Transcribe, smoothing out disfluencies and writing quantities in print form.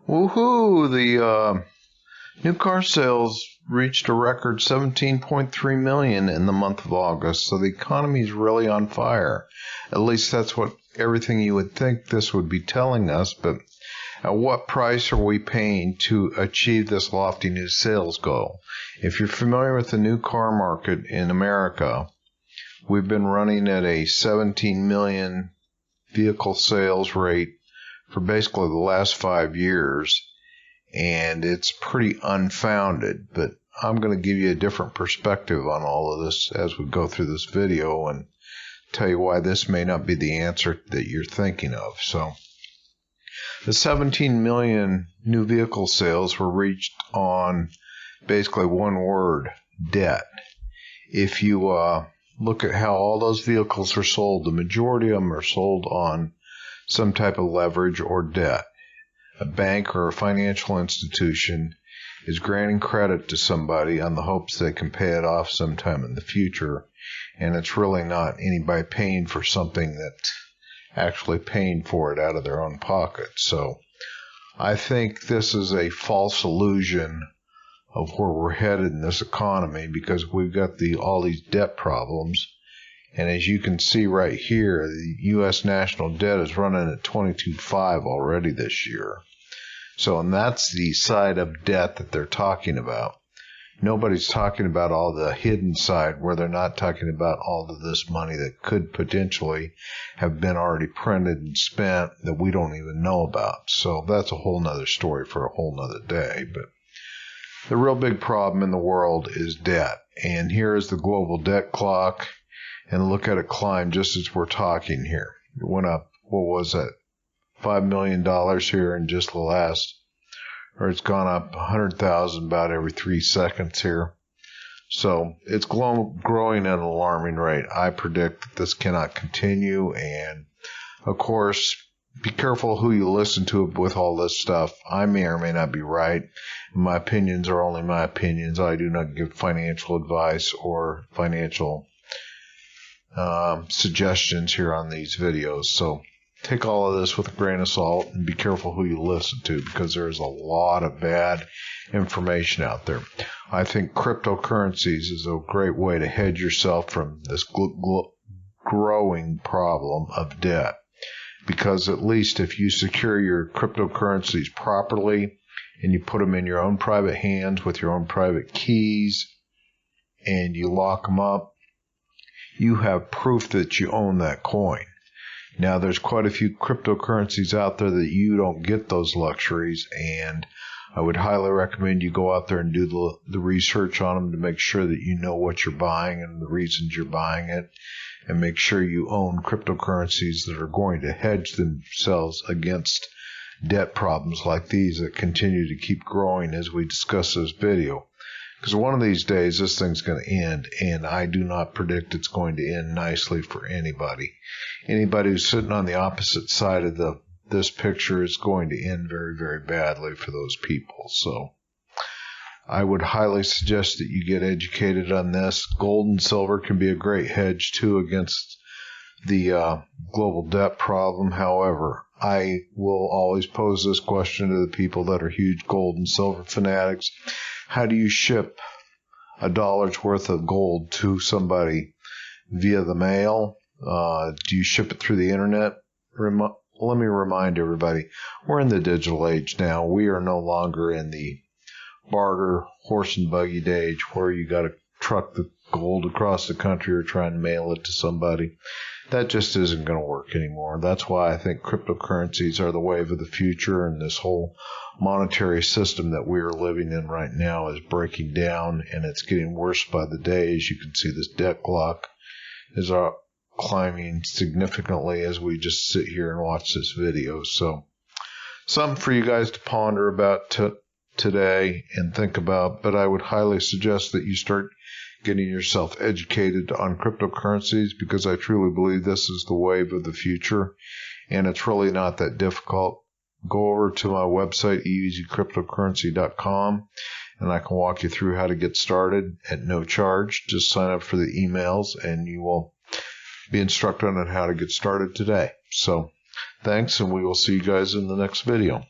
Woohoo! The new car sales reached a record 17.3 million in the month of August, so the economy is really on fire. At least that's what everything you would think this would be telling us, but at what price are we paying to achieve this lofty new sales goal? If you're familiar with the new car market in America, we've been running at a 17 million vehicle sales rate for basically the last 5 years, and it's pretty unfounded, but I'm going to give you a different perspective on all of this as we go through this video and tell you why this may not be the answer that you're thinking of. So, the 17 million new vehicle sales were reached on basically one word: debt. If you look at how all those vehicles are sold, the majority of them are sold on some type of leverage or debt. A bank or a financial institution is granting credit to somebody on the hopes they can pay it off sometime in the future, and it's really not anybody paying for something that's actually paying for it out of their own pocket. So I think this is a false illusion of where we're headed in this economy, because we've got all these debt problems. And as you can see right here, the U.S. national debt is running at 22.5 already this year. So, and that's the side of debt that they're talking about. Nobody's talking about all the hidden side, where they're not talking about all of this money that could potentially have been already printed and spent that we don't even know about. So that's a whole nother story for a whole nother day. But the real big problem in the world is debt. And here is the global debt clock. And look at it climb just as we're talking here. It went up, what was that, $5 million here in just the last, or it's gone up 100,000 about every 3 seconds here. So it's growing at an alarming rate. I predict that this cannot continue. And of course, be careful who you listen to with all this stuff. I may or may not be right. My opinions are only my opinions. I do not give financial advice or financial suggestions here on these videos. So take all of this with a grain of salt and be careful who you listen to, because there's a lot of bad information out there. I think cryptocurrencies is a great way to hedge yourself from this growing problem of debt, because at least if you secure your cryptocurrencies properly and you put them in your own private hands with your own private keys and you lock them up, you have proof that you own that coin. Now, there's quite a few cryptocurrencies out there that you don't get those luxuries, and I would highly recommend you go out there and do the research on them to make sure that you know what you're buying and the reasons you're buying it, and make sure you own cryptocurrencies that are going to hedge themselves against debt problems like these that continue to keep growing as we discuss this video. Because one of these days, this thing's going to end, and I do not predict it's going to end nicely for anybody. Anybody who's sitting on the opposite side of this picture is going to end very, very badly for those people. So I would highly suggest that you get educated on this. Gold and silver can be a great hedge, too, against the global debt problem. However, I will always pose this question to the people that are huge gold and silver fanatics. How do you ship $1's worth of gold to somebody via the mail? Do you ship it through the internet? Let me remind everybody, we're in the digital age now. We are no longer in the barter horse and buggy age where you got to truck the gold across the country or try and mail it to somebody. That just isn't going to work anymore. That's why I think cryptocurrencies are the wave of the future, and this whole monetary system that we are living in right now is breaking down, and it's getting worse by the day. As you can see, this debt clock is climbing significantly as we just sit here and watch this video. So something for you guys to ponder about today and think about, but I would highly suggest that you start getting yourself educated on cryptocurrencies, because I truly believe this is the wave of the future, and it's really not that difficult. Go over to my website, easycryptocurrency.com, and I can walk you through how to get started at no charge. Just sign up for the emails, and you will be instructed on how to get started today. So thanks, and we will see you guys in the next video.